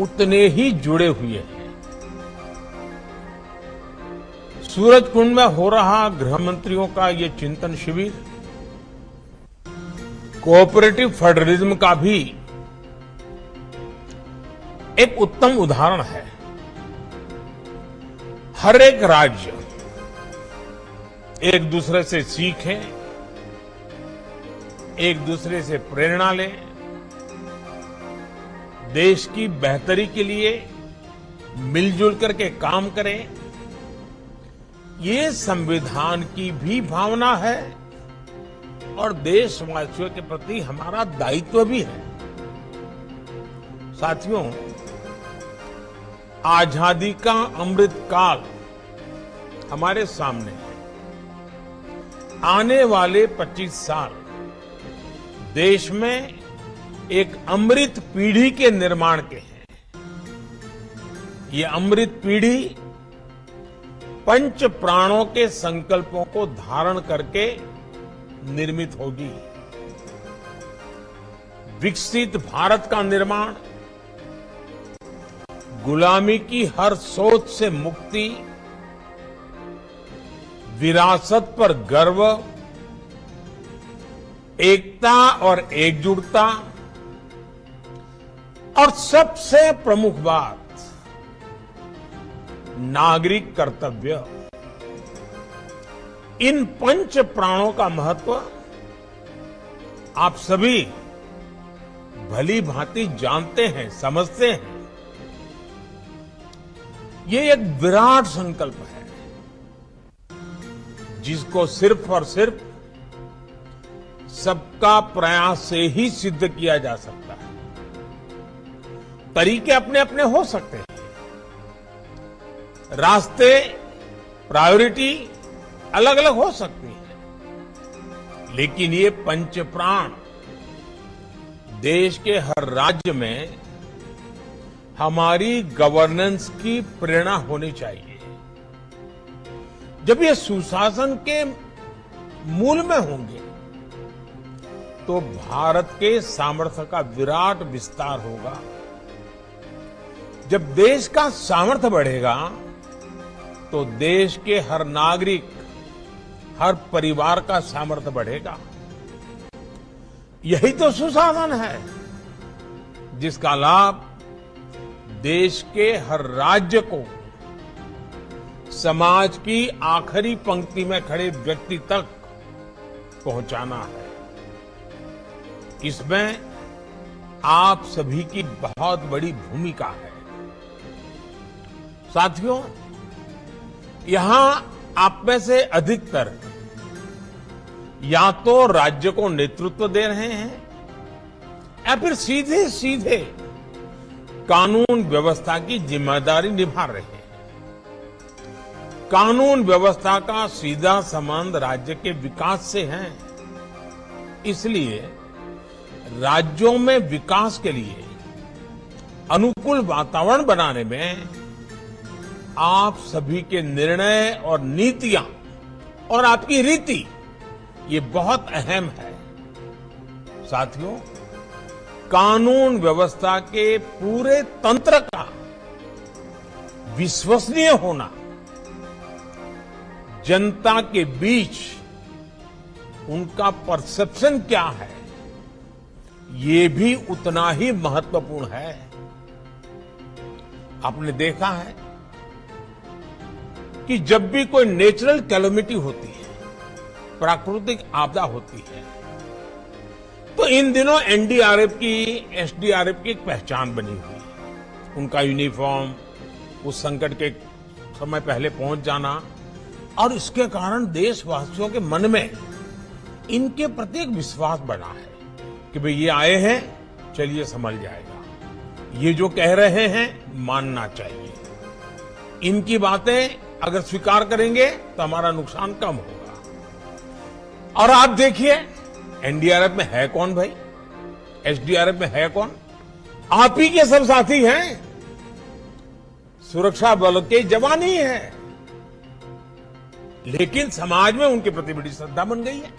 उतने ही जुड़े हुए हैं। सूरजकुंड में हो रहा गृह मंत्रियों का ये चिंतन शिविर कोऑपरेटिव फेडरलिज्म का भी एक उत्तम उदाहरण है। हर एक राज्य एक दूसरे से सीखे, एक दूसरे से प्रेरणा ले, देश की बेहतरी के लिए मिलजुल करके काम करें। ये संविधान की भी भावना है और देशवासियों के प्रति हमारा दायित्व भी है। साथियों, आजादी का अमृत काल हमारे सामने है। आने वाले 25 साल देश में एक अमृत पीढ़ी के निर्माण के हैं। ये अमृत पीढ़ी पंच प्राणों के संकल्पों को धारण करके निर्मित होगी। विकसित भारत का निर्माण, गुलामी की हर सोच से मुक्ति, विरासत पर गर्व, एकता और एकजुटता और सबसे प्रमुख बात नागरिक कर्तव्य, इन पंच प्राणों का महत्व आप सभी भली भांति जानते हैं, समझते हैं। ये एक विराट संकल्प है जिसको सिर्फ और सिर्फ सबका प्रयास से ही सिद्ध किया जा सकता है। तरीके अपने अपने हो सकते हैं, रास्ते, प्रायोरिटी अलग अलग हो सकती है, लेकिन ये पंच प्राण देश के हर राज्य में हमारी गवर्नेंस की प्रेरणा होनी चाहिए। जब ये सुशासन के मूल में होंगे तो भारत के सामर्थ्य का विराट विस्तार होगा। जब देश का सामर्थ्य बढ़ेगा तो देश के हर नागरिक, हर परिवार का सामर्थ्य बढ़ेगा। यही तो सुशासन है जिसका लाभ देश के हर राज्य को समाज की आखिरी पंक्ति में खड़े व्यक्ति तक पहुंचाना है। इसमें आप सभी की बहुत बड़ी भूमिका है। साथियों, यहां आप में से अधिकतर या तो राज्य को नेतृत्व दे रहे हैं या फिर सीधे सीधे कानून व्यवस्था की जिम्मेदारी निभा रहे हैं। कानून व्यवस्था का सीधा संबंध राज्य के विकास से है। इसलिए राज्यों में विकास के लिए अनुकूल वातावरण बनाने में आप सभी के निर्णय और नीतियां और आपकी रीति ये बहुत अहम है। साथियों, कानून व्यवस्था के पूरे तंत्र का विश्वसनीय होना जनता के बीच उनका परसेप्शन क्या है, ये भी उतना ही महत्वपूर्ण है। आपने देखा है कि जब भी कोई नेचुरल कैलेमिटी होती है, प्राकृतिक आपदा होती है, तो इन दिनों एनडीआरएफ की, एसडीआरएफ की एक पहचान बनी हुई है। उनका यूनिफॉर्म, उस संकट के समय पहले पहुंच जाना, और इसके कारण देशवासियों के मन में इनके प्रति एक विश्वास बढ़ा है कि भाई ये आए हैं, चलिए संभल जाएगा। ये जो कह रहे हैं मानना चाहिए। इनकी बातें अगर स्वीकार करेंगे तो हमारा नुकसान कम होगा। और आप देखिए, एनडीआरएफ में है कौन भाई, एसडीआरएफ में है कौन? आप ही के सब साथी हैं, सुरक्षा बल के जवान ही हैं। लेकिन समाज में उनके प्रति बड़ी श्रद्धा बन गई है।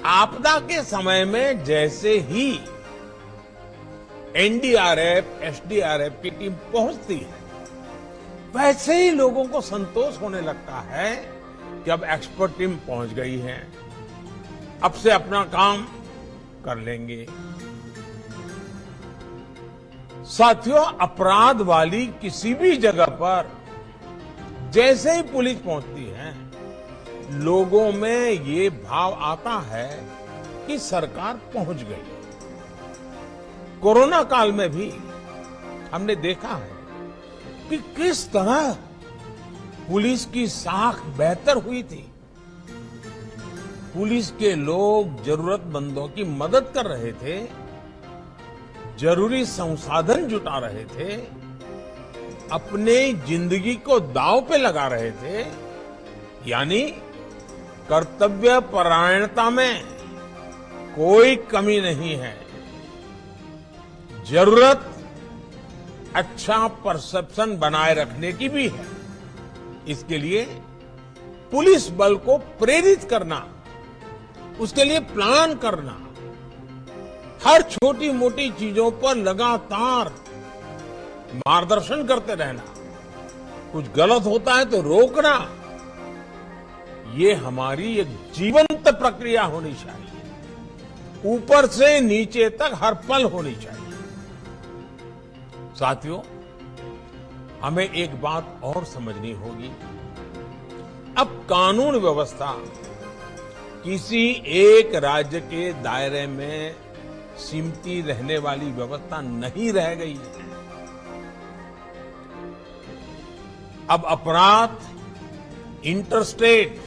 आपदा के समय में जैसे ही एनडीआरएफ, एसडीआरएफ की टीम पहुंचती है, वैसे ही लोगों को संतोष होने लगता है कि अब एक्सपर्ट टीम पहुंच गई है, अब से अपना काम कर लेंगे। साथियों, अपराध वाली किसी भी जगह पर जैसे ही पुलिस पहुंचती है, लोगों में ये भाव आता है कि सरकार पहुंच गई। कोरोना काल में भी हमने देखा है कि किस तरह पुलिस की साख बेहतर हुई थी। पुलिस के लोग जरूरतमंदों की मदद कर रहे थे, जरूरी संसाधन जुटा रहे थे, अपने जिंदगी को दांव पे लगा रहे थे, यानी कर्तव्य परायणता में कोई कमी नहीं है। जरूरत अच्छा परसेप्शन बनाए रखने की भी है। इसके लिए पुलिस बल को प्रेरित करना, उसके लिए प्लान करना, हर छोटी मोटी चीजों पर लगातार मार्गदर्शन करते रहना, कुछ गलत होता है तो रोकना, ये हमारी एक जीवंत प्रक्रिया होनी चाहिए, ऊपर से नीचे तक हर पल होनी चाहिए। साथियों, हमें एक बात और समझनी होगी। अब कानून व्यवस्था किसी एक राज्य के दायरे में सिमटी रहने वाली व्यवस्था नहीं रह गई है। अब अपराध इंटरस्टेट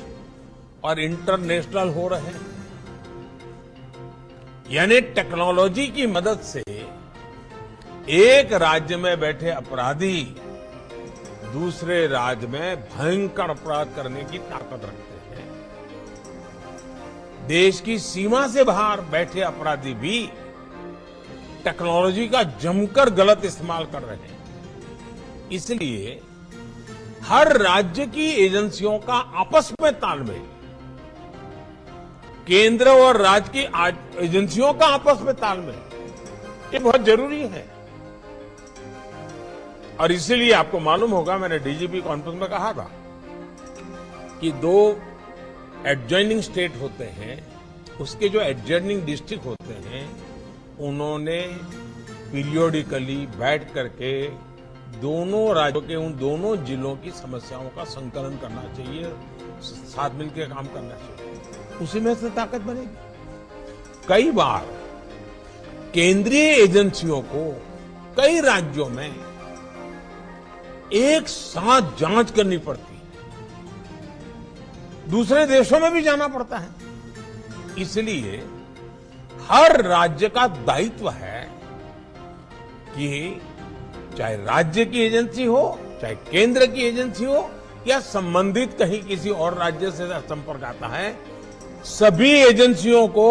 और इंटरनेशनल हो रहे हैं, यानी टेक्नोलॉजी की मदद से एक राज्य में बैठे अपराधी दूसरे राज्य में भयंकर अपराध करने की ताकत रखते हैं। देश की सीमा से बाहर बैठे अपराधी भी टेक्नोलॉजी का जमकर गलत इस्तेमाल कर रहे हैं। इसलिए हर राज्य की एजेंसियों का आपस में तालमेल, केंद्र और राज्य की एजेंसियों का आपस में तालमेल, ये बहुत जरूरी है। और इसीलिए आपको मालूम होगा, मैंने डीजीपी कॉन्फ्रेंस में कहा था कि 2 एडजॉइनिंग स्टेट होते हैं, उसके जो एडजॉइनिंग डिस्ट्रिक्ट होते हैं, उन्होंने पीरियोडिकली बैठ करके दोनों राज्यों के उन दोनों जिलों की समस्याओं का संकलन करना चाहिए, साथ मिलकर काम करना चाहिए, उसी में से ताकत बनेगी। कई बार केंद्रीय एजेंसियों को कई राज्यों में एक साथ जांच करनी पड़ती है, दूसरे देशों में भी जाना पड़ता है। इसलिए हर राज्य का दायित्व है कि चाहे राज्य की एजेंसी हो, चाहे केंद्र की एजेंसी हो, या संबंधित कहीं किसी और राज्य से संपर्क आता है, सभी एजेंसियों को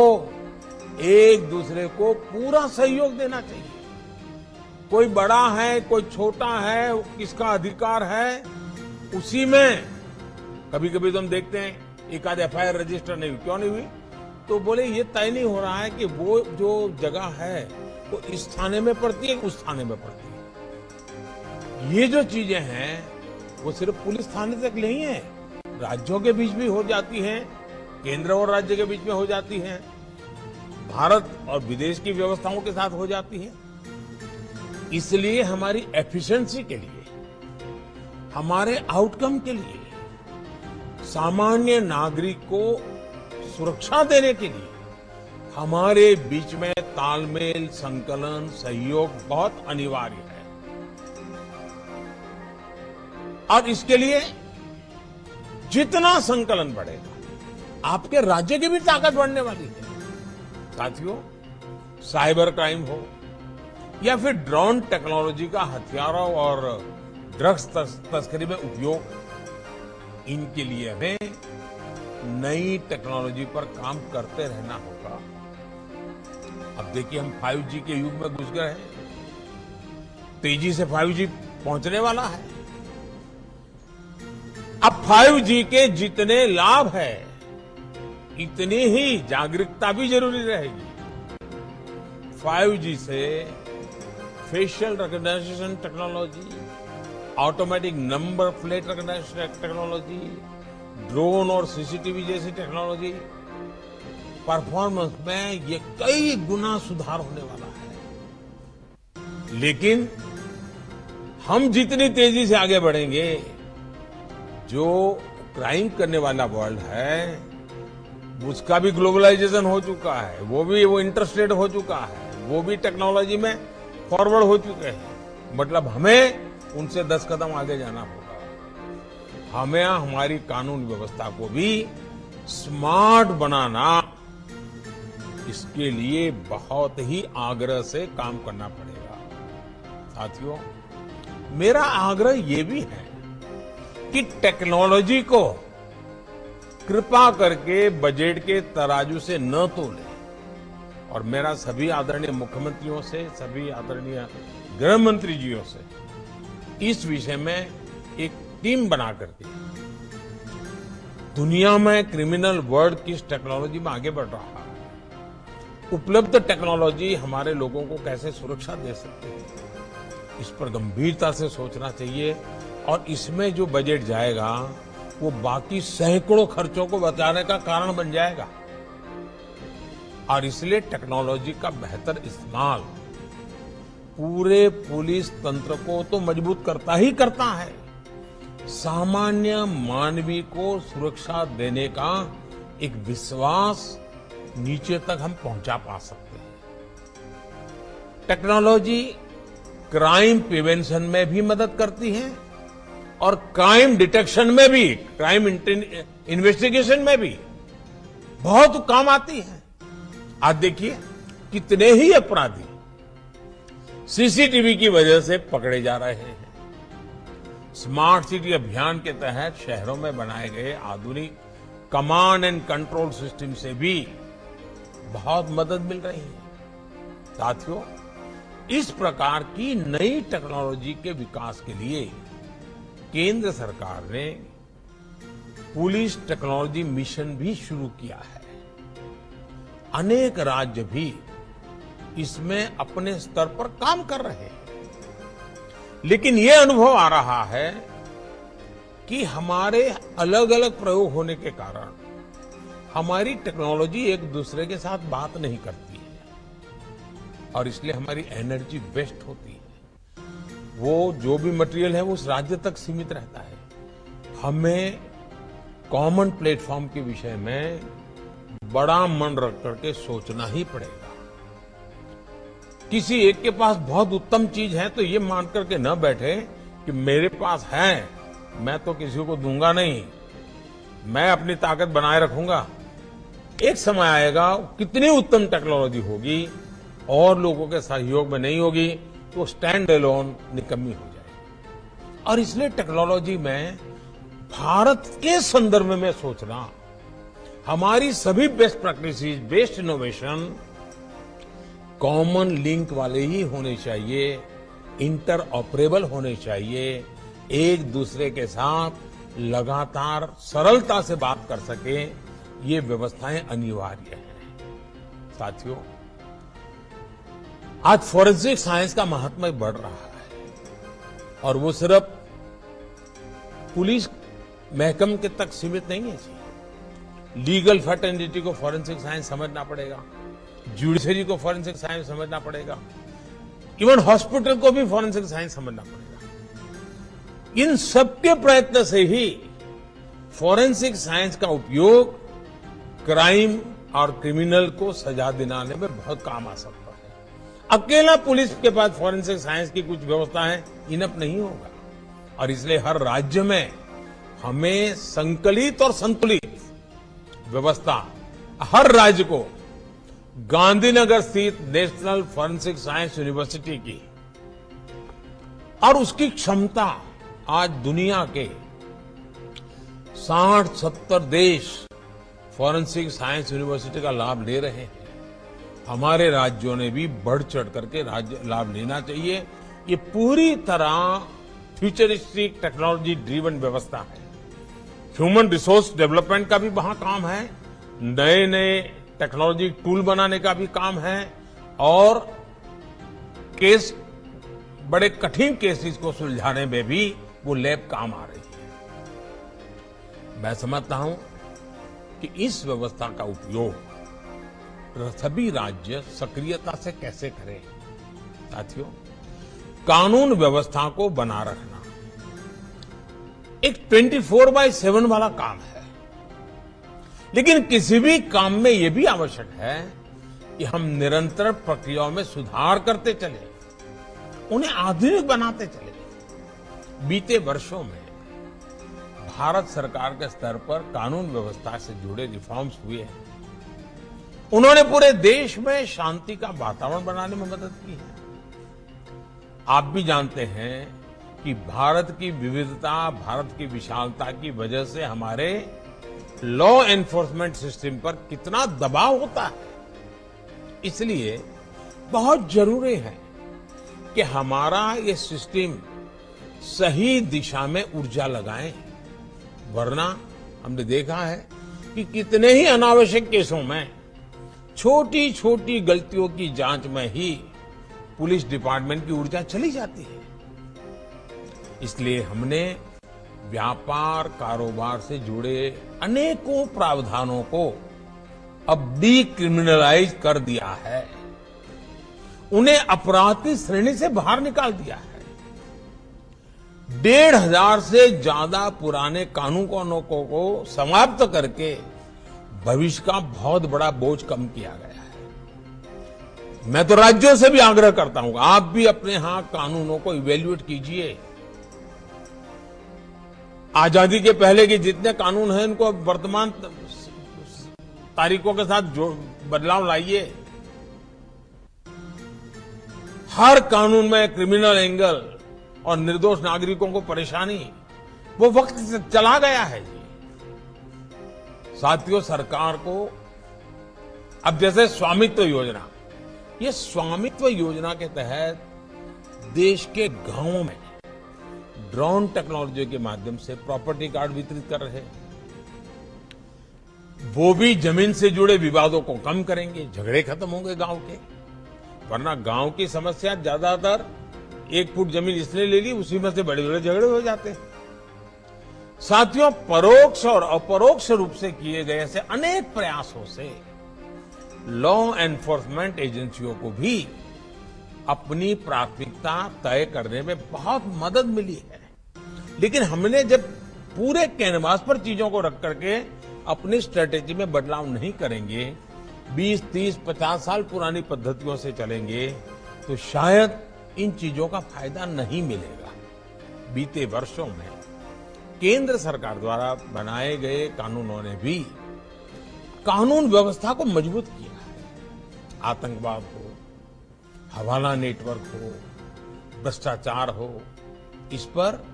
एक दूसरे को पूरा सहयोग देना चाहिए। कोई बड़ा है, कोई छोटा है, किसका अधिकार है, उसी में कभी कभी तो हम देखते हैं एक आध एफआईआर रजिस्टर नहीं हुई। क्यों नहीं हुई? तो बोले ये तय नहीं हो रहा है कि वो जो जगह है वो इस थाने में पड़ती है, उस थाने में पड़ती है। ये जो चीजें हैं वो सिर्फ पुलिस थाने तक नहीं है, राज्यों के बीच भी हो जाती हैं, केंद्र और राज्य के बीच में हो जाती हैं, भारत और विदेश की व्यवस्थाओं के साथ हो जाती है। इसलिए हमारी एफिशिएंसी के लिए, हमारे आउटकम के लिए, सामान्य नागरिक को सुरक्षा देने के लिए हमारे बीच में तालमेल, संकलन, सहयोग बहुत अनिवार्य है। और इसके लिए जितना संकलन बढ़ेगा, आपके राज्य की भी ताकत बढ़ने वाली है। साथियों, साइबर क्राइम हो या फिर ड्रोन टेक्नोलॉजी का हथियारों और ड्रग्स तस्करी में उपयोग, इनके लिए हमें नई टेक्नोलॉजी पर काम करते रहना होगा। अब देखिए, हम 5G के युग में घुस गए हैं, तेजी से 5G पहुंचने वाला है। अब 5G के जितने लाभ है, इतनी ही जागरूकता भी जरूरी रहेगी। 5G से facial recognition technology, automatic number plate recognition technology, drone और सीसीटीवी जैसी टेक्नोलॉजी, परफॉर्मेंस में ये कई गुना सुधार होने वाला है। लेकिन हम जितनी तेजी से आगे बढ़ेंगे, जो क्राइम करने वाला वर्ल्ड है, उसका भी ग्लोबलाइजेशन हो चुका है, वो इंटरस्टेट हो चुका है, वो भी टेक्नोलॉजी में फॉरवर्ड हो चुके हैं। मतलब हमें उनसे 10 कदम आगे जाना होगा। हमें हमारी कानून व्यवस्था को भी स्मार्ट बनाना, इसके लिए बहुत ही आग्रह से काम करना पड़ेगा। साथियों, मेरा आग्रह ये भी है कि टेक्नोलॉजी को कृपा करके बजट के तराजू से न तोलें। और मेरा सभी आदरणीय मुख्यमंत्रियों से, सभी आदरणीय गृह मंत्री जियों से इस विषय में एक टीम बना करके दुनिया में क्रिमिनल वर्ल्ड किस टेक्नोलॉजी में आगे बढ़ रहा है, उपलब्ध टेक्नोलॉजी हमारे लोगों को कैसे सुरक्षा दे सकती है, इस पर गंभीरता से सोचना चाहिए। और इसमें जो बजट जाएगा वो बाकी सैकड़ों खर्चों को बचाने का कारण बन जाएगा। और इसलिए टेक्नोलॉजी का बेहतर इस्तेमाल पूरे पुलिस तंत्र को तो मजबूत करता ही करता है, सामान्य मानवीय को सुरक्षा देने का एक विश्वास नीचे तक हम पहुंचा पा सकते हैं। टेक्नोलॉजी क्राइम प्रिवेंशन में भी मदद करती है और क्राइम डिटेक्शन में भी, क्राइम इन्वेस्टिगेशन में भी बहुत काम आती है। आज देखिए कितने ही अपराधी सीसीटीवी की वजह से पकड़े जा रहे हैं। स्मार्ट सिटी अभियान के तहत शहरों में बनाए गए आधुनिक कमांड एंड कंट्रोल सिस्टम से भी बहुत मदद मिल रही है। साथियों, इस प्रकार की नई टेक्नोलॉजी के विकास के लिए केंद्र सरकार ने पुलिस टेक्नोलॉजी मिशन भी शुरू किया है। अनेक राज्य भी इसमें अपने स्तर पर काम कर रहे हैं। लेकिन ये अनुभव आ रहा है कि हमारे अलग अलग प्रयोग होने के कारण हमारी टेक्नोलॉजी एक दूसरे के साथ बात नहीं करती है और इसलिए हमारी एनर्जी वेस्ट होती है। वो जो भी मटेरियल है वो उस राज्य तक सीमित रहता है। हमें कॉमन प्लेटफॉर्म के विषय में बड़ा मन रख करके सोचना ही पड़ेगा। किसी एक के पास बहुत उत्तम चीज है तो ये मान करके न बैठे कि मेरे पास है, मैं तो किसी को दूंगा नहीं, मैं अपनी ताकत बनाए रखूंगा। एक समय आएगा, कितनी उत्तम टेक्नोलॉजी होगी और लोगों के सहयोग में नहीं होगी तो स्टैंड अलोन निकम्मी हो जाएगी। और इसलिए टेक्नोलॉजी में भारत के संदर्भ में सोचना, हमारी सभी best practices, best innovation common link वाले ही होने चाहिए, इंटर ऑपरेबल होने चाहिए, एक दूसरे के साथ लगातार सरलता से बात कर सके, ये व्यवस्थाएं अनिवार्य हैं। साथियों, आज फॉरेंसिक साइंस का महात्म्य बढ़ रहा है और वो सिर्फ पुलिस महकम के तक सीमित नहीं है जी। लीगल फर्टेनिटी को फॉरेंसिक साइंस समझना पड़ेगा, जुडिशरी को फॉरेंसिक साइंस समझना पड़ेगा, इवन हॉस्पिटल को भी फॉरेंसिक साइंस समझना पड़ेगा। इन सबके प्रयत्न से ही फॉरेंसिक साइंस का उपयोग क्राइम और क्रिमिनल को सजा दिलाने में बहुत काम आ सकता है। अकेला पुलिस के पास फॉरेंसिक साइंस की कुछ व्यवस्थाएं इनफ नहीं होगा और इसलिए हर राज्य में हमें संकलित और संतुलित व्यवस्था, हर राज्य को गांधीनगर स्थित नेशनल फॉरेंसिक साइंस यूनिवर्सिटी की और उसकी क्षमता आज दुनिया के 60-70 देश फॉरेंसिक साइंस यूनिवर्सिटी का लाभ ले रहे हैं। हमारे राज्यों ने भी बढ़ चढ़ करके लाभ लेना चाहिए। ये पूरी तरह फ्यूचरिस्टिक टेक्नोलॉजी ड्रिवन व्यवस्था है। ह्यूमन रिसोर्स डेवलपमेंट का भी वहां काम है, नए नए टेक्नोलॉजी टूल बनाने का भी काम है और केस बड़े कठिन केसेस को सुलझाने में भी वो लैब काम आ रही है। मैं समझता हूं कि इस व्यवस्था का उपयोग सभी राज्य सक्रियता से कैसे करें। साथियों, कानून व्यवस्था को बना रखना एक 24/7 वाला काम है, लेकिन किसी भी काम में यह भी आवश्यक है कि हम निरंतर प्रक्रियाओं में सुधार करते चले, उन्हें आधुनिक बनाते चले। बीते वर्षों में भारत सरकार के स्तर पर कानून व्यवस्था से जुड़े रिफॉर्म्स हुए हैं। उन्होंने पूरे देश में शांति का वातावरण बनाने में मदद की है। आप भी जानते हैं कि भारत की विविधता, भारत की विशालता की वजह से हमारे लॉ एनफोर्समेंट सिस्टम पर कितना दबाव होता है। इसलिए बहुत जरूरी है कि हमारा ये सिस्टम सही दिशा में ऊर्जा लगाए, वरना हमने देखा है कि कितने ही अनावश्यक केसों में छोटी छोटी गलतियों की जांच में ही पुलिस डिपार्टमेंट की ऊर्जा चली जाती है। इसलिए हमने व्यापार कारोबार से जुड़े अनेकों प्रावधानों को अब डीक्रिमिनलाइज कर दिया है, उन्हें अपराध की श्रेणी से बाहर निकाल दिया है। 1,500 से ज्यादा पुराने कानूनों को समाप्त करके भविष्य का बहुत बड़ा बोझ कम किया गया है। मैं तो राज्यों से भी आग्रह करता हूं, आप भी अपने यहां कानूनों को इवेल्युएट कीजिए। आजादी के पहले के जितने कानून हैं, इनको वर्तमान तारीखों के साथ बदलाव लाइए। हर कानून में क्रिमिनल एंगल और निर्दोष नागरिकों को परेशानी, वो वक्त से चला गया है। साथियों, सरकार को अब जैसे स्वामित्व योजना, ये स्वामित्व योजना के तहत देश के गांवों में ड्रोन टेक्नोलॉजी के माध्यम से प्रॉपर्टी कार्ड वितरित कर रहे हैं। वो भी जमीन से जुड़े विवादों को कम करेंगे, झगड़े खत्म होंगे गांव के। वरना गांव की समस्या ज्यादातर 1 फुट जमीन इसने ले ली, उसी में से बड़े बड़े झगड़े हो जाते हैं। साथियों, परोक्ष और अपरोक्ष रूप से किए गए ऐसे अनेक प्रयासों से लॉ एनफोर्समेंट एजेंसियों को भी अपनी प्राथमिकता तय करने में बहुत मदद मिली है। लेकिन हमने जब पूरे कैनवास पर चीजों को रख करके अपनी स्ट्रेटेजी में बदलाव नहीं करेंगे, 20, 30, 50 साल पुरानी पद्धतियों से चलेंगे, तो शायद इन चीजों का फायदा नहीं मिलेगा। बीते वर्षों में केंद्र सरकार द्वारा बनाए गए कानूनों ने भी कानून व्यवस्था को मजबूत किया है। आतंकवाद हो, हवाला नेटवर्क हो, भ्रष्टाचार हो, इस पर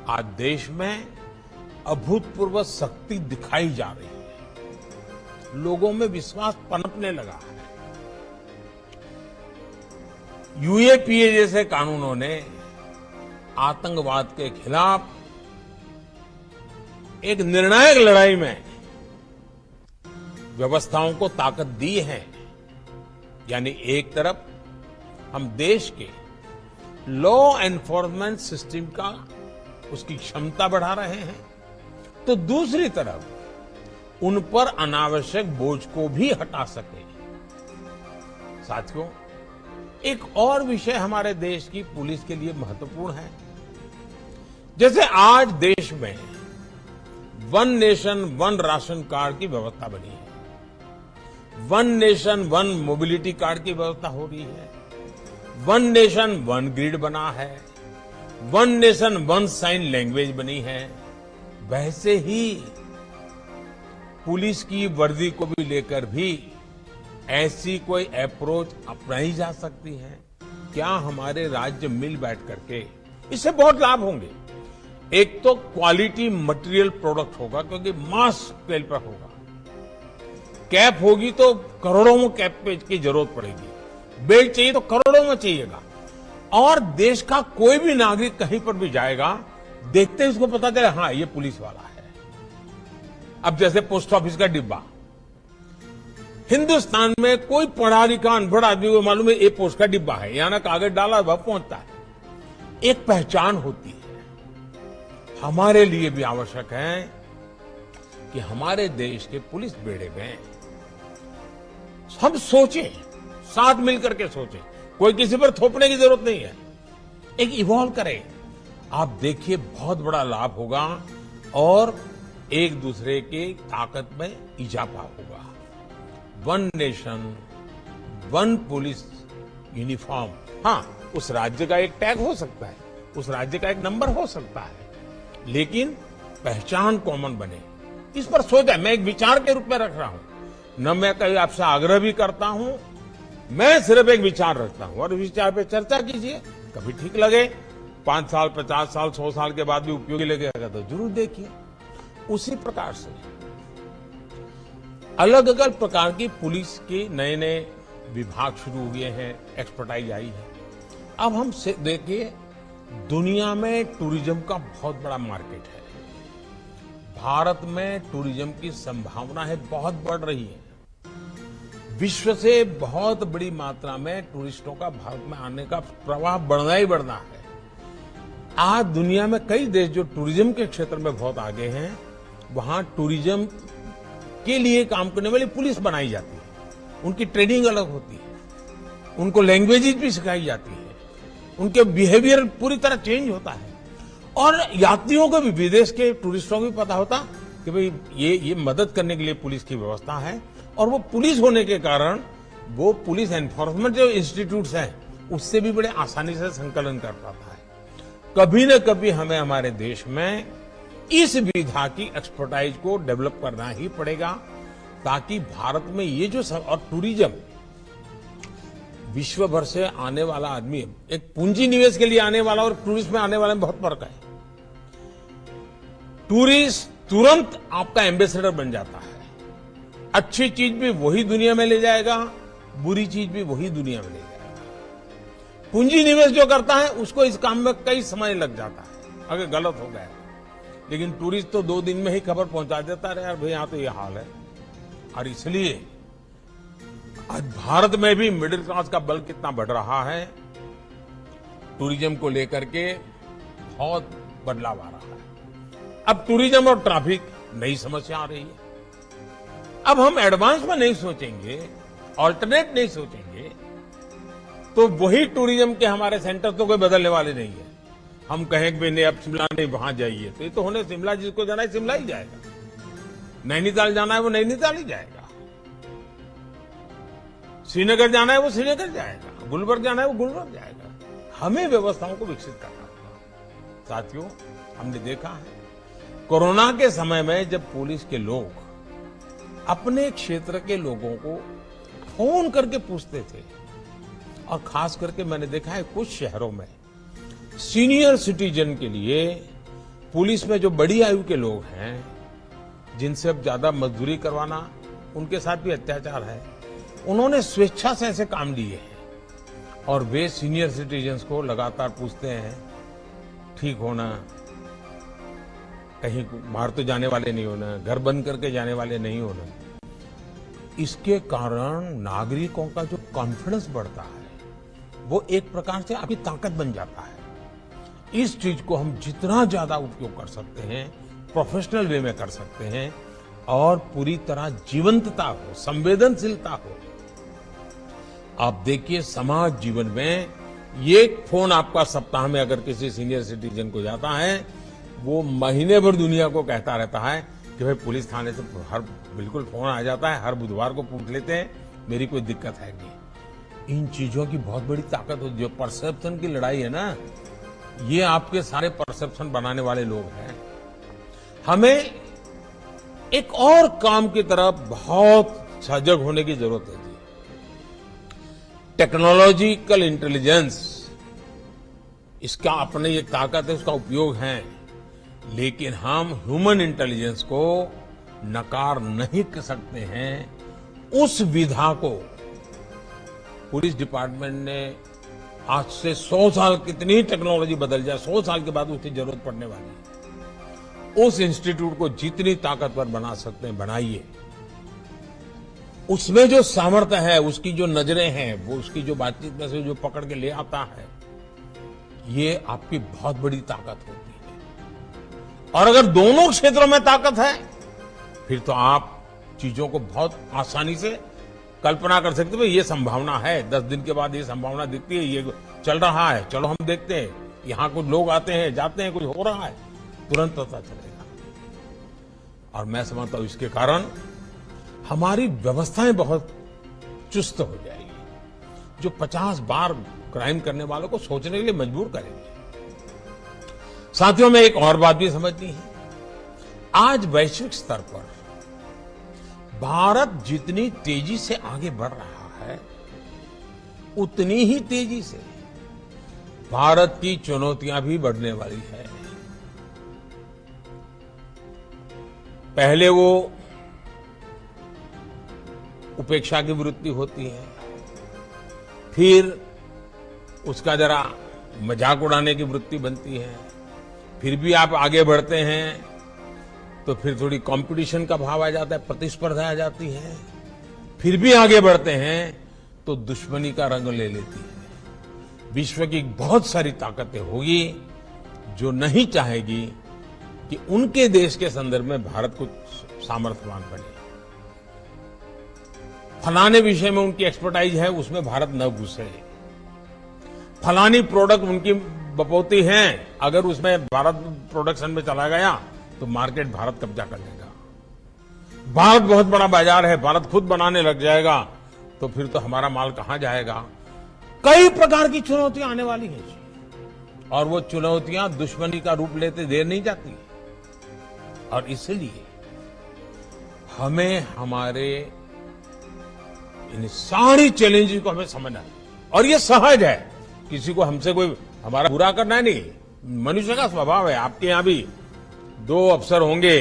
आज देश में अभूतपूर्व शक्ति दिखाई जा रही है। लोगों में विश्वास पनपने लगा है। यूएपीए जैसे कानूनों ने आतंकवाद के खिलाफ एक निर्णायक लड़ाई में व्यवस्थाओं को ताकत दी है। यानी एक तरफ हम देश के लॉ एनफोर्समेंट सिस्टम का उसकी क्षमता बढ़ा रहे हैं, तो दूसरी तरफ उन पर अनावश्यक बोझ को भी हटा सके। साथियों, एक और विषय हमारे देश की पुलिस के लिए महत्वपूर्ण है। जैसे आज देश में 1 नेशन 1 राशन कार्ड की व्यवस्था बनी है, 1 नेशन 1 मोबिलिटी कार्ड की व्यवस्था हो रही है, 1 नेशन 1 ग्रिड बना है, 1 नेशन 1 साइन लैंग्वेज बनी है। वैसे ही पुलिस की वर्दी को भी लेकर भी ऐसी कोई अप्रोच अपनाई जा सकती है। क्या हमारे राज्य मिल बैठ करके, इससे बहुत लाभ होंगे। एक तो क्वालिटी मटेरियल प्रोडक्ट होगा, क्योंकि मास स्केल पर होगा। कैप होगी तो करोड़ों में कैप की जरूरत पड़ेगी, बेल्ट चाहिए तो करोड़ों में चाहिएगा। और देश का कोई भी नागरिक कहीं पर भी जाएगा, देखते ही उसको पता चले हाँ ये पुलिस वाला है। अब जैसे पोस्ट ऑफिस का डिब्बा, हिंदुस्तान में कोई पढ़ा लिखा अनपढ़ आदमी को मालूम है ये पोस्ट का डिब्बा है, यहां ना कागज डाला वह पहुंचता है। एक पहचान होती है। हमारे लिए भी आवश्यक है कि हमारे देश के पुलिस बेड़े में हम सोचें, साथ मिलकर के सोचें, कोई किसी पर थोपने की जरूरत नहीं है, एक इवॉल्व करें। आप देखिए बहुत बड़ा लाभ होगा और एक दूसरे की ताकत में इजाफा होगा। One nation one police uniform, हाँ उस राज्य का एक टैग हो सकता है, उस राज्य का एक नंबर हो सकता है, लेकिन पहचान कॉमन बने, इस पर सोचा। मैं एक विचार के रूप में रख रहा हूं, न मैं कहीं आपसे आग्रह भी करता हूं, मैं सिर्फ एक विचार रखता हूं और विचार पे चर्चा कीजिए। कभी ठीक लगे, 5 साल 50 साल 100 साल के बाद भी उपयोगी लगेगा तो जरूर देखिए। उसी प्रकार से अलग अलग प्रकार की पुलिस के नए नए विभाग शुरू हुए हैं, एक्सपर्टाइज आई है। अब हम देखिए, दुनिया में टूरिज्म का बहुत बड़ा मार्केट है। भारत में टूरिज्म की संभावना है बहुत बढ़ रही है। विश्व से बहुत बड़ी मात्रा में टूरिस्टों का भारत में आने का प्रवाह बढ़ना ही बढ़ना है। आज दुनिया में कई देश जो टूरिज्म के क्षेत्र में बहुत आगे हैं, वहां टूरिज्म के लिए काम करने वाली पुलिस बनाई जाती है, उनकी ट्रेनिंग अलग होती है, उनको लैंग्वेजेस भी सिखाई जाती है, उनके बिहेवियर पूरी तरह चेंज होता है और यात्रियों को भी, विदेश के टूरिस्टों को भी पता होता कि भाई ये मदद करने के लिए पुलिस की व्यवस्था है। और वो पुलिस होने के कारण वो पुलिस एनफोर्समेंट जो इंस्टीट्यूट्स हैं उससे भी बड़े आसानी से संकलन कर पाता है। कभी न कभी हमें हमारे देश में इस विधा की एक्सपर्टाइज को डेवलप करना ही पड़ेगा, ताकि भारत में ये जो और टूरिज्म विश्व भर से आने वाला आदमी, एक पूंजी निवेश के लिए आने वाला और टूरिस्ट में आने वाले में बहुत फर्क है। टूरिस्ट तुरंत आपका एम्बेसडर बन जाता है, अच्छी चीज भी वही दुनिया में ले जाएगा, बुरी चीज भी वही दुनिया में ले जाएगा। पूंजी निवेश जो करता है उसको इस काम में कई समय लग जाता है अगर गलत हो गया, लेकिन टूरिस्ट तो 2 दिन में ही खबर पहुंचा देता है, यार भाई यहां तो ये हाल है। और इसलिए आज भारत में भी मिडिल क्लास का बल कितना बढ़ रहा है, टूरिज्म को लेकर के बहुत बदलाव आ रहा है। अब टूरिज्म और ट्रैफिक नई समस्या आ रही है। अब हम एडवांस में नहीं सोचेंगे, ऑल्टरनेट नहीं सोचेंगे, तो वही टूरिज्म के हमारे सेंटर तो कोई बदलने वाले नहीं है। हम कहें कि नहीं अब शिमला नहीं वहां जाइए, तो ये तो होने, शिमला जिसको जाना है शिमला ही जाएगा, नैनीताल जाना है वो नैनीताल ही जाएगा, श्रीनगर जाना है वो श्रीनगर जाएगा, गुलबर्ग जाना है वो गुलबर्ग जाएगा। हमें व्यवस्थाओं को विकसित करना होगा। साथियों, हमने देखा है कोरोना के समय में जब पुलिस के लोग अपने क्षेत्र के लोगों को फोन करके पूछते थे, और खास करके मैंने देखा है कुछ शहरों में सीनियर सिटीजन के लिए पुलिस में जो बड़ी आयु के लोग हैं, जिनसे अब ज्यादा मजदूरी करवाना, उनके साथ भी अत्याचार है, उन्होंने स्वेच्छा से ऐसे काम लिए हैं और वे सीनियर सिटीजन्स को लगातार पूछते हैं ठीक होना, कहीं बाहर तो जाने वाले नहीं होना, घर बंद करके जाने वाले नहीं होना। इसके कारण नागरिकों का जो कॉन्फिडेंस बढ़ता है वो एक प्रकार से आपकी ताकत बन जाता है। इस चीज को हम जितना ज्यादा उपयोग कर सकते हैं, प्रोफेशनल वे में कर सकते हैं और पूरी तरह जीवंतता हो, संवेदनशीलता हो। आप देखिए समाज जीवन में ये फोन आपका सप्ताह में अगर किसी सीनियर सिटीजन को जाता है, वो महीने भर दुनिया को कहता रहता है कि भाई पुलिस थाने से हर बिल्कुल फोन आ जाता है, हर बुधवार को पूछ लेते हैं मेरी कोई दिक्कत है नहीं। इन चीजों की बहुत बड़ी ताकत होती है। जो परसेप्शन की लड़ाई है ना, ये आपके सारे परसेप्शन बनाने वाले लोग हैं। हमें एक और काम की तरफ बहुत सजग होने की जरूरत है। टेक्नोलॉजिकल इंटेलिजेंस, इसका अपने एक ताकत है, उसका उपयोग है, लेकिन हम ह्यूमन इंटेलिजेंस को नकार नहीं कर सकते हैं। उस विधा को पुलिस डिपार्टमेंट ने आज से 100 साल, कितनी टेक्नोलॉजी बदल जाए, 100 साल के बाद उसकी जरूरत पड़ने वाली है। उस इंस्टीट्यूट को जितनी ताकतवर बना सकते हैं बनाइए। उसमें जो सामर्थ्य है, उसकी जो नजरें हैं, वो उसकी जो बातचीत में से जो पकड़ के ले आता है, ये आपकी बहुत बड़ी ताकत होती है। और अगर दोनों क्षेत्रों में ताकत है, फिर तो आप चीजों को बहुत आसानी से कल्पना कर सकते हो। ये संभावना है, 10 दिन के बाद ये संभावना दिखती है, ये चल रहा है, चलो हम देखते हैं, यहां कुछ लोग आते हैं जाते हैं, कुछ हो रहा है, तुरंत पता चलेगा। और मैं समझता हूं इसके कारण हमारी व्यवस्थाएं बहुत चुस्त हो जाएगी, जो 50 बार क्राइम करने वालों को सोचने के लिए मजबूर करेंगे। साथियों में एक और बात भी समझनी है, आज वैश्विक स्तर पर भारत जितनी तेजी से आगे बढ़ रहा है, उतनी ही तेजी से भारत की चुनौतियां भी बढ़ने वाली है। पहले वो उपेक्षा की वृत्ति होती है, फिर उसका जरा मजाक उड़ाने की वृत्ति बनती है, फिर भी आप आगे बढ़ते हैं तो फिर थोड़ी कंपटीशन का भाव आ जाता है, प्रतिस्पर्धा आ जाती है, फिर भी आगे बढ़ते हैं तो दुश्मनी का रंग ले लेती है। विश्व की बहुत सारी ताकतें होगी जो नहीं चाहेगी कि उनके देश के संदर्भ में भारत को सामर्थ्यवान बने। फलाने विषय में उनकी एक्सपर्टाइज है, उसमें भारत न घुसे। फलानी प्रोडक्ट उनकी बपौती है, अगर उसमें भारत प्रोडक्शन में चला गया तो मार्केट भारत कब्जा कर लेगा। भारत बहुत बड़ा बाजार है, भारत खुद बनाने लग जाएगा तो फिर तो हमारा माल कहां जाएगा। कई प्रकार की चुनौतियां आने वाली हैं और वो चुनौतियां दुश्मनी का रूप लेते देर नहीं जाती। और इसलिए हमें हमारे इन सारी चैलेंजेस को हमें समझना है। और ये सहज है, किसी को हमसे कोई हमारा बुरा करना है नहीं, मनुष्य का स्वभाव है। आपके यहां भी 2 अफसर होंगे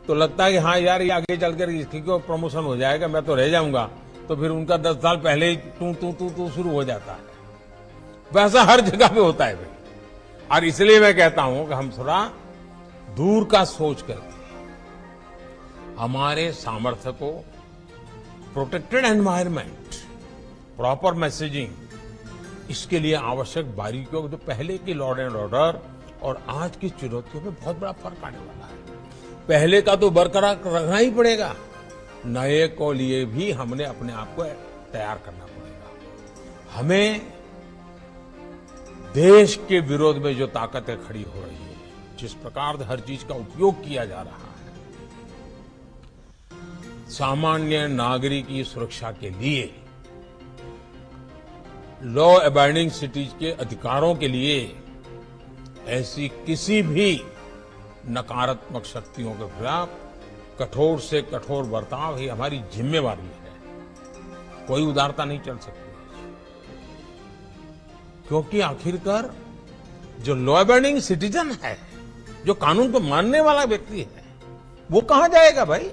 तो लगता है कि हाँ यार ये आगे चलकर इसकी को प्रमोशन हो जाएगा, मैं तो रह जाऊंगा, तो फिर उनका 10 साल पहले ही तू शुरू हो जाता है। वैसा हर जगह पे होता है भाई। और इसलिए मैं कहता हूं कि हम थोड़ा दूर का सोच करके हमारे सामर्थ्य को, प्रोटेक्टेड एनवायरनमेंट, प्रॉपर मैसेजिंग, इसके लिए आवश्यक बारीकियों को, जो पहले की लॉ एंड ऑर्डर और आज की चुनौतियों में बहुत बड़ा फर्क आने वाला है। पहले का तो बरकरार रखना ही पड़ेगा, नए को लिए भी हमने अपने आप को तैयार करना पड़ेगा। हमें देश के विरोध में जो ताकतें खड़ी हो रही है, जिस प्रकार हर चीज का उपयोग किया जा रहा है, सामान्य नागरिक की सुरक्षा के लिए, लॉ अबाइडिंग सिटीज के अधिकारों के लिए, ऐसी किसी भी नकारात्मक शक्तियों के खिलाफ कठोर से कठोर बर्ताव ही हमारी जिम्मेवारी है। कोई उदारता नहीं चल सकती, क्योंकि आखिरकार जो लॉ अबाइडिंग सिटीजन है, जो कानून को मानने वाला व्यक्ति है, वो कहां जाएगा भाई।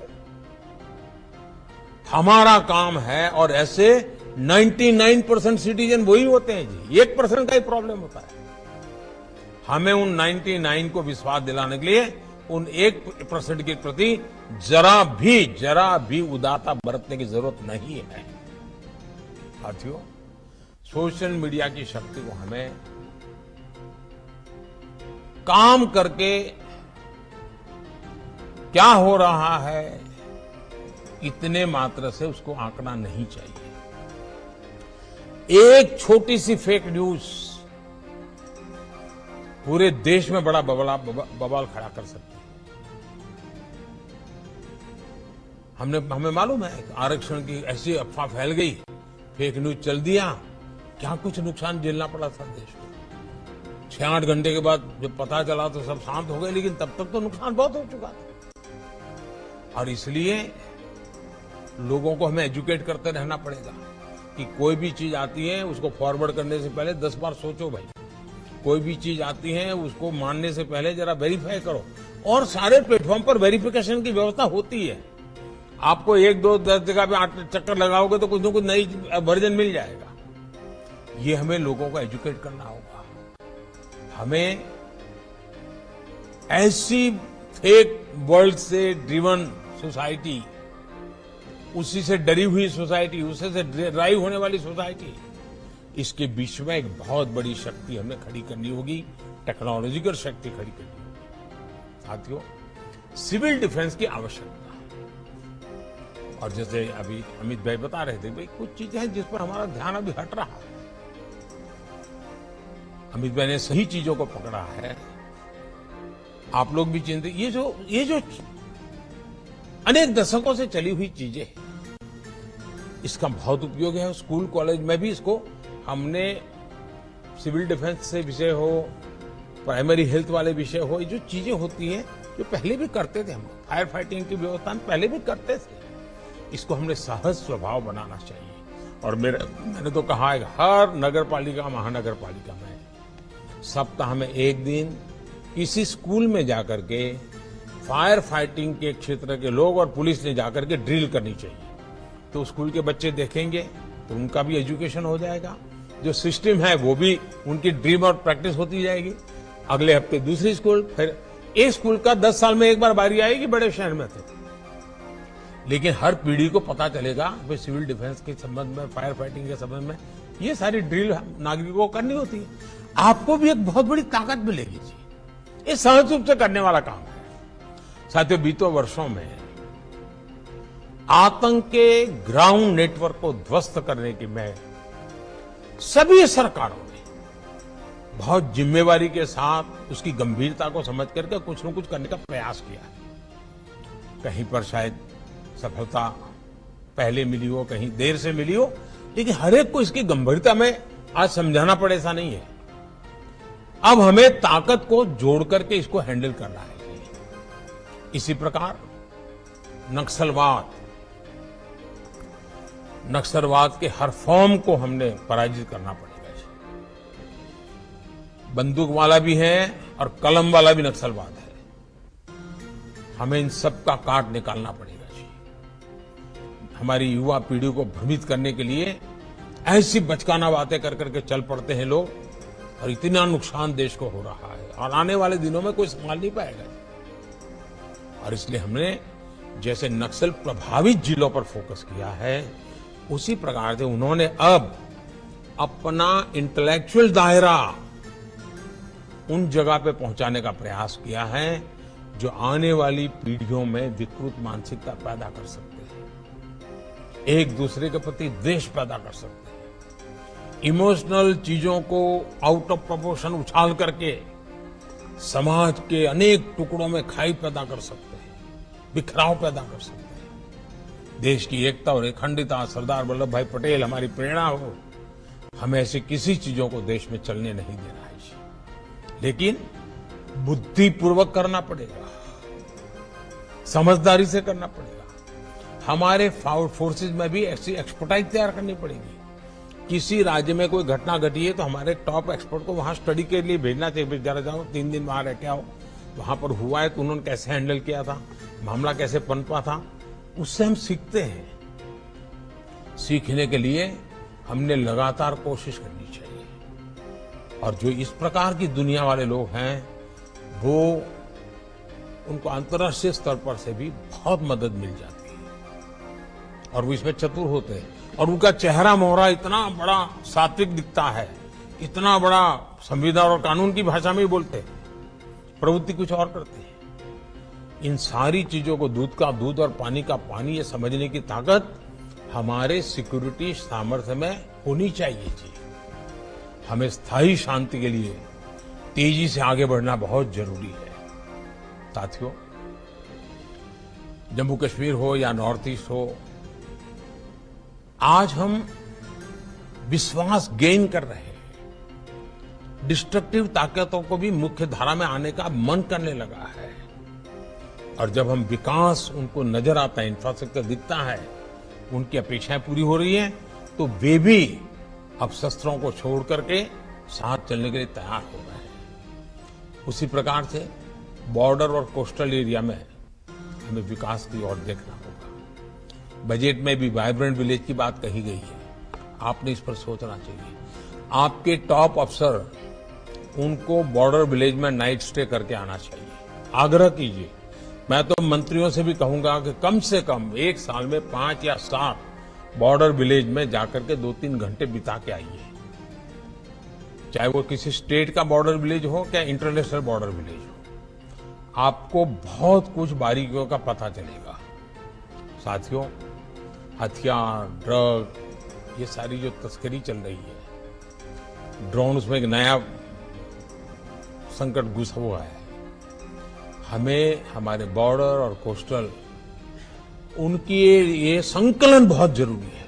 हमारा काम है, और ऐसे 99% सिटीजन वही होते हैं जी, 1% का ही प्रॉब्लम होता है। हमें उन 99 को विश्वास दिलाने के लिए उन 1% के प्रति जरा भी उदारता बरतने की जरूरत नहीं है। साथियों, सोशल मीडिया की शक्ति को हमें काम करके क्या हो रहा है इतने मात्र से उसको आंकना नहीं चाहिए। एक छोटी सी फेक न्यूज पूरे देश में बड़ा बवाल खड़ा कर सकती है। हमें मालूम है आरक्षण की ऐसी अफवाह फैल गई, फेक न्यूज चल दिया, क्या कुछ नुकसान झेलना पड़ा था देश को। 6-8 घंटे के बाद जब पता चला तो सब शांत हो गए, लेकिन तब तक तो नुकसान बहुत हो चुका था। और इसलिए लोगों को हमें एजुकेट करते रहना पड़ेगा कि कोई भी चीज आती है उसको फॉरवर्ड करने से पहले 10 बार सोचो भाई। कोई भी चीज आती है उसको मानने से पहले जरा वेरीफाई करो। और सारे प्लेटफॉर्म पर वेरिफिकेशन की व्यवस्था होती है। आपको 1-2-10 जगह पे चक्कर लगाओगे तो कुछ न कुछ नई वर्जन मिल जाएगा। ये हमें लोगों को एजुकेट करना होगा। हमें ऐसी फेक वर्ल्ड से ड्रिवन सोसाइटी, उसी से डरी हुई सोसाइटी, उससे ड्राइव होने वाली सोसाइटी, इसके बीच में एक बहुत बड़ी शक्ति हमें खड़ी करनी होगी, टेक्नोलॉजिकल शक्ति खड़ी करनी होगी। साथियों, सिविल डिफेंस की आवश्यकता है। और जैसे अभी अमित भाई बता रहे थे, भाई कुछ चीजें हैं जिस पर हमारा ध्यान अभी हट रहा है। अमित भाई ने सही चीजों को पकड़ा है। आप लोग भी चिंतित, ये जो अनेक दशकों से चली हुई चीजें, इसका बहुत उपयोग है। स्कूल कॉलेज में भी इसको हमने सिविल डिफेंस से विषय हो, प्राइमरी हेल्थ वाले विषय हो, ये जो चीजें होती हैं जो पहले भी करते थे हम, फायर फाइटिंग की व्यवस्था पहले भी करते थे, इसको हमने सहज स्वभाव बनाना चाहिए। और मैंने तो कहा है, हर नगर पालिका महानगर पालिका में सप्ताह में एक दिन किसी स्कूल में जाकर के फायर फाइटिंग के क्षेत्र के लोग और पुलिस ने जाकर के ड्रिल करनी चाहिए। तो स्कूल के बच्चे देखेंगे तो उनका भी एजुकेशन हो जाएगा, जो सिस्टम है वो भी उनकी ड्रीम और प्रैक्टिस होती जाएगी। अगले हफ्ते दूसरी स्कूल, फिर एक स्कूल का 10 साल में एक बार बारी आएगी बड़े शहर में तो। लेकिन हर पीढ़ी को पता चलेगा भाई सिविल डिफेंस के संबंध में, फायर फाइटिंग के संबंध में ये सारी ड्रिल नागरिकों को करनी होती है। आपको भी एक बहुत बड़ी ताकत मिलेगी जी, ये सहज रूप से करने वाला काम है। साथियों, बीते वर्षों में आतंक के ग्राउंड नेटवर्क को ध्वस्त करने की में सभी सरकारों ने बहुत जिम्मेवारी के साथ उसकी गंभीरता को समझ करके कुछ न कुछ करने का प्रयास किया है। कहीं पर शायद सफलता पहले मिली हो, कहीं देर से मिली हो, लेकिन हर एक को इसकी गंभीरता में आज समझाना पड़े ऐसा नहीं है। अब हमें ताकत को जोड़ करके इसको हैंडल करना है। इसी प्रकार नक्सलवाद के हर फॉर्म को हमने पराजित करना पड़ेगा। बंदूक वाला भी है और कलम वाला भी नक्सलवाद है। हमें इन सब का काट निकालना पड़ेगा जी। हमारी युवा पीढ़ी को भ्रमित करने के लिए ऐसी बचकाना बातें कर करके चल पड़ते हैं लोग, और इतना नुकसान देश को हो रहा है और आने वाले दिनों में कोई संभाल नहीं पाएगा। और इसलिए हमने जैसे नक्सल प्रभावित जिलों पर फोकस किया है, उसी प्रकार से उन्होंने अब अपना इंटेलेक्चुअल दायरा उन जगह पे पहुंचाने का प्रयास किया है जो आने वाली पीढ़ियों में विकृत मानसिकता पैदा कर सकते हैं, एक दूसरे के प्रति द्वेष पैदा कर सकते हैं, इमोशनल चीजों को आउट ऑफ प्रोपोर्शन उछाल करके समाज के अनेक टुकड़ों में खाई पैदा कर सकते हैं, बिखराव पैदा कर सकते हैं। देश की एकता और अखंडता, सरदार वल्लभ भाई पटेल हमारी प्रेरणा हो, हमें ऐसी किसी चीजों को देश में चलने नहीं देना है, लेकिन बुद्धिपूर्वक करना पड़ेगा, समझदारी से करना पड़ेगा। हमारे फोर्सेज में भी ऐसी एक्सपर्टाइज तैयार करनी पड़ेगी। किसी राज्य में कोई घटना घटी है तो हमारे टॉप एक्सपर्ट को वहां स्टडी के लिए भेजना चाहिए। जरा जाओ 3 दिन वहां रह के आओ, वहां पर हुआ है तो उन्होंने कैसे हैंडल किया था, मामला कैसे पनपा था, उससे हम सीखते हैं। सीखने के लिए हमने लगातार कोशिश करनी चाहिए। और जो इस प्रकार की दुनिया वाले लोग हैं, वो उनको अंतर्राष्ट्रीय स्तर पर से भी बहुत मदद मिल जाती है और वो इसमें चतुर होते हैं। और उनका चेहरा मोहरा इतना बड़ा सात्विक दिखता है, इतना बड़ा संविधान और कानून की भाषा में ही बोलते हैं, प्रवृत्ति कुछ और करते हैं। इन सारी चीजों को दूध का दूध और पानी का पानी ये समझने की ताकत हमारे सिक्योरिटी सामर्थ्य में होनी चाहिए जी। हमें स्थायी शांति के लिए तेजी से आगे बढ़ना बहुत जरूरी है। साथियों, जम्मू कश्मीर हो या नॉर्थ ईस्ट हो, आज हम विश्वास गेन कर रहे हैं। डिस्ट्रक्टिव ताकतों को भी मुख्य धारा में आने का मन करने लगा है। और जब हम विकास उनको नजर आता है, इंफ्रास्ट्रक्चर दिखता है, उनकी अपेक्षाएं पूरी हो रही हैं, तो वे भी अब शस्त्रों को छोड़ करके साथ चलने के लिए तैयार हो गए हैं। उसी प्रकार से बॉर्डर और कोस्टल एरिया में हमें विकास की ओर देखना होगा। बजट में भी वाइब्रेंट विलेज की बात कही गई है, आपने इस पर सोचना चाहिए। आपके टॉप अफसर, उनको बॉर्डर विलेज में नाइट स्टे करके आना चाहिए। आग्रह कीजिए। मैं तो मंत्रियों से भी कहूंगा कि कम से कम एक साल में 5 या 7 बॉर्डर विलेज में जाकर के 2-3 घंटे बिता के आइए। चाहे वो किसी स्टेट का बॉर्डर विलेज हो या इंटरनेशनल बॉर्डर विलेज हो, आपको बहुत कुछ बारीकियों का पता चलेगा। साथियों, हथियार, ड्रग, ये सारी जो तस्करी चल रही है, ड्रोन्स में एक नया संकट घुसा हुआ है। हमें हमारे बॉर्डर और कोस्टल उनकी ये संकलन बहुत जरूरी है।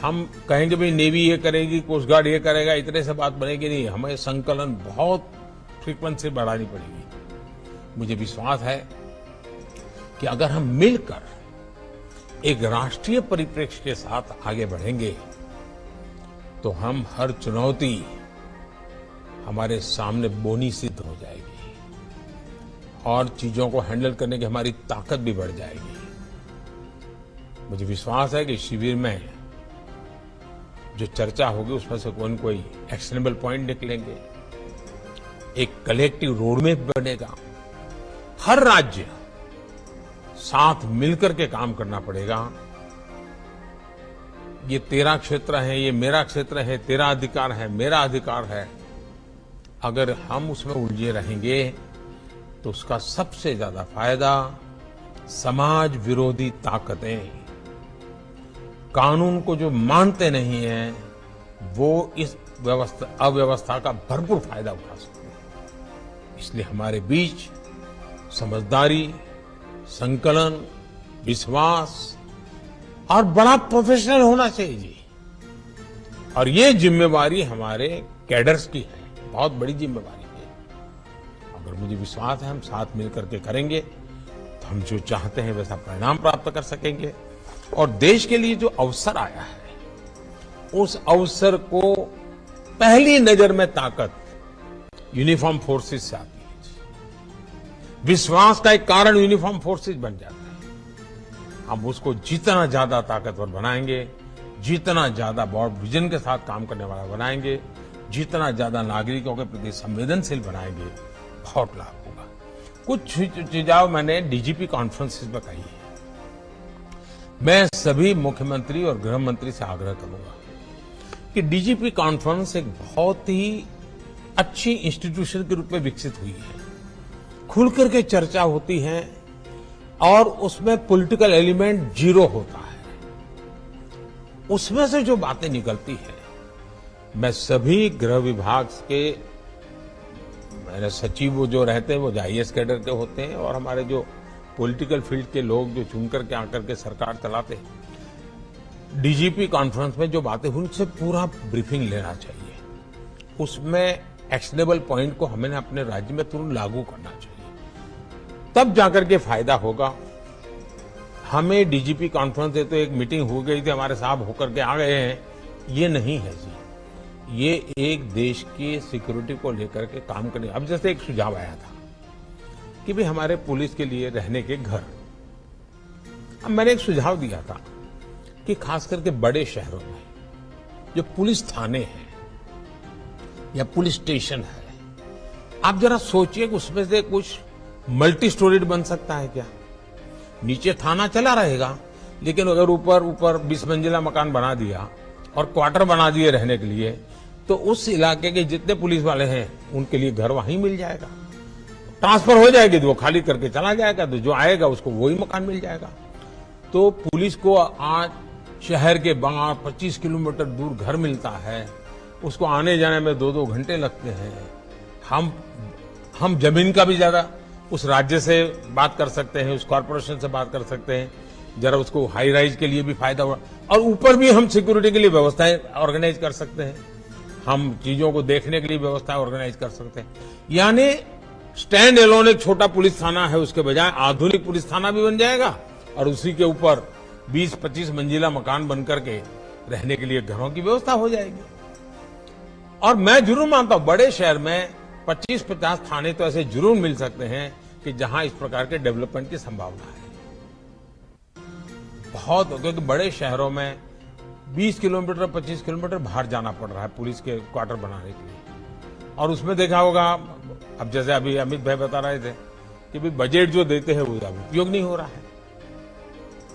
हम कहेंगे भाई नेवी ये करेगी, कोस्ट गार्ड ये करेगा, इतने से बात बनेगी नहीं। हमें संकलन बहुत फ्रीक्वेंसी बढ़ानी पड़ेगी। मुझे विश्वास है कि अगर हम मिलकर एक राष्ट्रीय परिप्रेक्ष्य के साथ आगे बढ़ेंगे तो हम हर चुनौती हमारे सामने बोनी सिद्ध हो जाएगी और चीजों को हैंडल करने की हमारी ताकत भी बढ़ जाएगी। मुझे विश्वास है कि शिविर में जो चर्चा होगी उसमें से कोई न कोई एक्शनेबल पॉइंट निकलेंगे, एक कलेक्टिव रोडमैप बनेगा। हर राज्य साथ मिलकर के काम करना पड़ेगा। ये तेरा क्षेत्र है, ये मेरा क्षेत्र है, तेरा अधिकार है, मेरा अधिकार है। अगर हम उसमें उलझे रहेंगे तो उसका सबसे ज्यादा फायदा समाज विरोधी ताकतें, कानून को जो मानते नहीं हैं, वो इस अव्यवस्था का भरपूर फायदा उठा सकते हैं। इसलिए हमारे बीच समझदारी, संकलन, विश्वास और बड़ा प्रोफेशनल होना चाहिए जी। और ये जिम्मेवारी हमारे कैडर्स की है, बहुत बड़ी जिम्मेवारी है। अगर मुझे विश्वास है हम साथ मिलकर के करेंगे तो हम जो चाहते हैं वैसा परिणाम प्राप्त कर सकेंगे। और देश के लिए जो अवसर आया है उस अवसर को पहली नजर में ताकत यूनिफॉर्म फोर्सेस से आती है। विश्वास का एक कारण यूनिफॉर्म फोर्सेस बन जाता है। हम उसको जितना ज्यादा ताकतवर बनाएंगे, जितना ज्यादा ब्रॉड विजन के साथ काम करने वाला बनाएंगे, जितना ज्यादा नागरिकों के प्रति संवेदनशील बनाएंगे, बहुत लाभ होगा। कुछ सुझाव मैंने डीजीपी कॉन्फ्रेंसिस में कही है। मैं सभी मुख्यमंत्री और गृह मंत्री से आग्रह करूंगा कि डीजीपी कॉन्फ्रेंस एक बहुत ही अच्छी इंस्टीट्यूशन के रूप में विकसित हुई है। खुल करके चर्चा होती है और उसमें पॉलिटिकल एलिमेंट जीरो होता है। उसमें से जो बातें निकलती है, मैं सभी गृह विभाग के मेरे सचिव जो रहते हैं वो आईएएस कैडर के होते हैं और हमारे जो पॉलिटिकल फील्ड के लोग जो चुन करके आकर के सरकार चलाते हैं। डीजीपी कॉन्फ्रेंस में जो बातें हुई उनसे पूरा ब्रीफिंग लेना चाहिए। उसमें एक्शनेबल पॉइंट को हमें अपने राज्य में तुरंत लागू करना चाहिए, तब जाकर के फायदा होगा। हमें डीजीपी कॉन्फ्रेंस से तो एक मीटिंग हो गई थी, हमारे साहब होकर के आ गए हैं, ये नहीं है जी। ये एक देश की सिक्योरिटी को लेकर के काम करने। अब जैसे एक सुझाव आया था कि भाई हमारे पुलिस के लिए रहने के घर, अब मैंने एक सुझाव दिया था कि खास करके बड़े शहरों में जो पुलिस थाने हैं या पुलिस स्टेशन है, आप जरा सोचिए कि उसमें से कुछ मल्टी स्टोरीड बन सकता है क्या? नीचे थाना चला रहेगा, लेकिन अगर ऊपर 20 मंजिला मकान बना दिया और क्वार्टर बना दिए रहने के लिए, तो उस इलाके के जितने पुलिस वाले हैं उनके लिए घर वहीं मिल जाएगा। ट्रांसफर हो जाएगी तो वो खाली करके चला जाएगा, तो जो आएगा उसको वही मकान मिल जाएगा। तो पुलिस को आज शहर के बाहर 25 किलोमीटर दूर घर मिलता है, उसको आने जाने में 2-2 घंटे लगते हैं। हम जमीन का भी ज्यादा उस राज्य से बात कर सकते हैं, उस कॉर्पोरेशन से बात कर सकते हैं, जरा उसको हाई राइज के लिए भी फायदा हुआ। और ऊपर भी हम सिक्योरिटी के लिए व्यवस्थाएं ऑर्गेनाइज कर सकते हैं, हम चीजों को देखने के लिए व्यवस्था ऑर्गेनाइज कर सकते हैं। यानी स्टैंड एलोन एक छोटा पुलिस थाना है, उसके बजाय आधुनिक पुलिस थाना भी बन जाएगा और उसी के ऊपर 20-25 मंजिला मकान बनकर के रहने के लिए घरों की व्यवस्था हो जाएगी। और मैं जरूर मानता हूं बड़े शहर में 25-50 थाने तो ऐसे जरूर मिल सकते हैं कि जहां इस प्रकार के डेवलपमेंट की संभावना है बहुत। क्योंकि बड़े शहरों में 20 किलोमीटर 25 किलोमीटर बाहर जाना पड़ रहा है पुलिस के क्वार्टर बनाने के लिए। और उसमें देखा होगा, अब जैसे अभी अमित भाई बता रहे थे कि भाई बजट जो देते हैं वो उपयोग नहीं हो रहा है।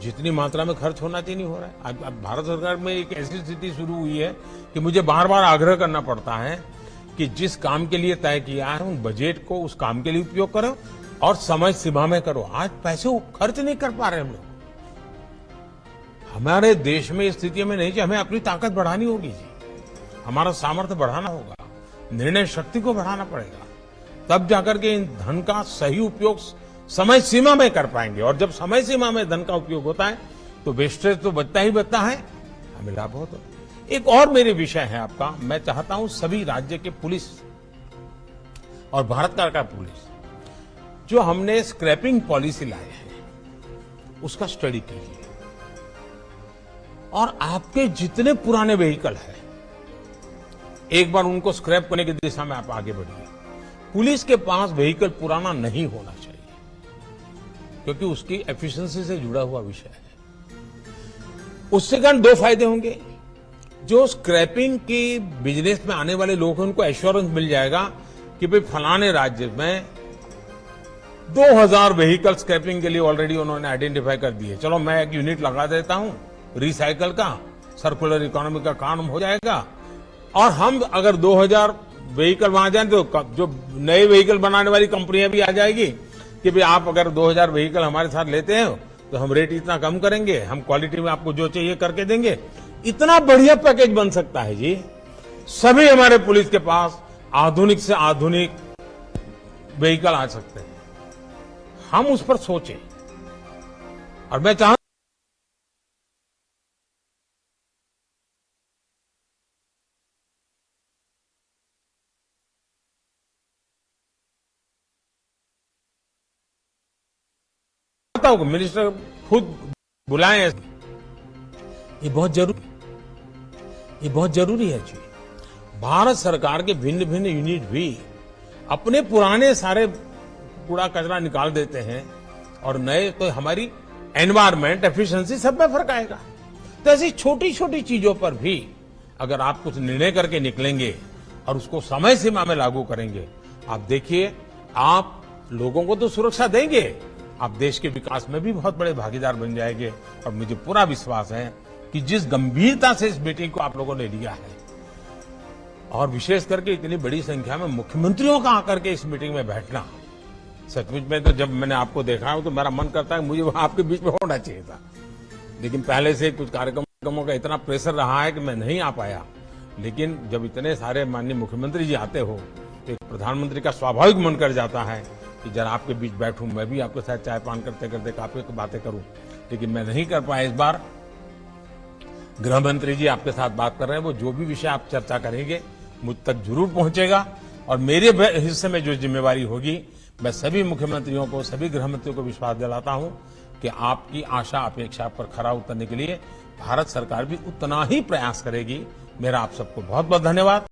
जितनी मात्रा में खर्च होना चाहिए नहीं हो रहा है। आज भारत सरकार में एक ऐसी स्थिति शुरू हुई है कि मुझे बार बार आग्रह करना पड़ता है कि जिस काम के लिए तय किया है उन बजट को उस काम के लिए उपयोग करो और समय सीमा में करो। आज पैसे खर्च नहीं कर पा रहे हम लोग। हमारे देश में इस स्थिति में नहीं चाहिए, हमें अपनी ताकत बढ़ानी होगी जी, हमारा सामर्थ्य बढ़ाना होगा, निर्णय शक्ति को बढ़ाना पड़ेगा, तब जाकर के इन धन का सही उपयोग समय सीमा में कर पाएंगे। और जब समय सीमा में धन का उपयोग होता है तो वेस्टेज तो बचता ही बचता है, हमें लाभ होता है। एक और मेरे विषय है आपका, मैं चाहता हूं सभी राज्य के पुलिस और भारत सरकार का पुलिस जो हमने स्क्रैपिंग पॉलिसी लाए हैं उसका स्टडी कीजिए और आपके जितने पुराने व्हीकल हैं एक बार उनको स्क्रैप करने की दिशा में आप आगे बढ़िए। पुलिस के पास व्हीकल पुराना नहीं होना चाहिए क्योंकि उसकी एफिशिएंसी से जुड़ा हुआ विषय है। उससे कारण दो फायदे होंगे। जो स्क्रैपिंग की बिजनेस में आने वाले लोग हैं उनको एश्योरेंस मिल जाएगा कि भाई फलाने राज्य में 2000 व्हीकल स्क्रैपिंग के लिए ऑलरेडी उन्होंने आइडेंटिफाई कर दिए, चलो मैं एक यूनिट लगा देता हूं रिसाइकल का, सर्कुलर इकोनॉमी का काम हो जाएगा। और हम अगर 2000 व्हीकल वहां जाए तो जो नए व्हीकल बनाने वाली कंपनियां भी आ जाएगी कि भाई आप अगर 2000 व्हीकल हमारे साथ लेते हैं तो हम रेट इतना कम करेंगे, हम क्वालिटी में आपको जो चाहिए करके देंगे। इतना बढ़िया पैकेज बन सकता है जी। सभी हमारे पुलिस के पास आधुनिक से आधुनिक व्हीकल आ सकते हैं, हम उस पर सोचें। और मैं चाहता हूं मिनिस्टर खुद बुलाएं, ये बहुत जरूरी है जी। भारत सरकार के भिन्न भिन्न यूनिट भी अपने पुराने सारे कूड़ा कचरा निकाल देते हैं और नए, तो हमारी एनवायरमेंट एफिशिएंसी सब में फर्क आएगा। तो ऐसी छोटी छोटी चीजों पर भी अगर आप कुछ निर्णय करके निकलेंगे और उसको समय सीमा में लागू करेंगे, आप देखिए आप लोगों को तो सुरक्षा देंगे, आप देश के विकास में भी बहुत बड़े भागीदार बन जाएंगे। और मुझे पूरा विश्वास है कि जिस गंभीरता से इस मीटिंग को आप लोगों ने लिया है और विशेष करके इतनी बड़ी संख्या में मुख्यमंत्रियों का आकर के इस मीटिंग में बैठना, सचमुच में तो जब मैंने आपको देखा हो तो मेरा मन करता है मुझे वहां आपके बीच में होना चाहिए था, लेकिन पहले से कुछ कार्यक्रमों का इतना प्रेशर रहा है कि मैं नहीं आ पाया। लेकिन जब इतने सारे माननीय मुख्यमंत्री जी आते हो तो एक प्रधानमंत्री का स्वाभाविक मन कर जाता है कि जरा आपके बीच बैठूं, मैं भी आपके साथ चाय पान करते करते काफी बातें करूं, लेकिन मैं नहीं कर पाया। इस बार गृह मंत्री जी आपके साथ बात कर रहे हैं, वो जो भी विषय आप चर्चा करेंगे मुझ तक जरूर पहुंचेगा और मेरे हिस्से में जो जिम्मेवारी होगी, मैं सभी मुख्यमंत्रियों को, सभी गृह मंत्रियों को विश्वास दिलाता हूं कि आपकी आशा अपेक्षा पर खरा उतरने के लिए भारत सरकार भी उतना ही प्रयास करेगी। मेरा आप सबको बहुत बहुत धन्यवाद।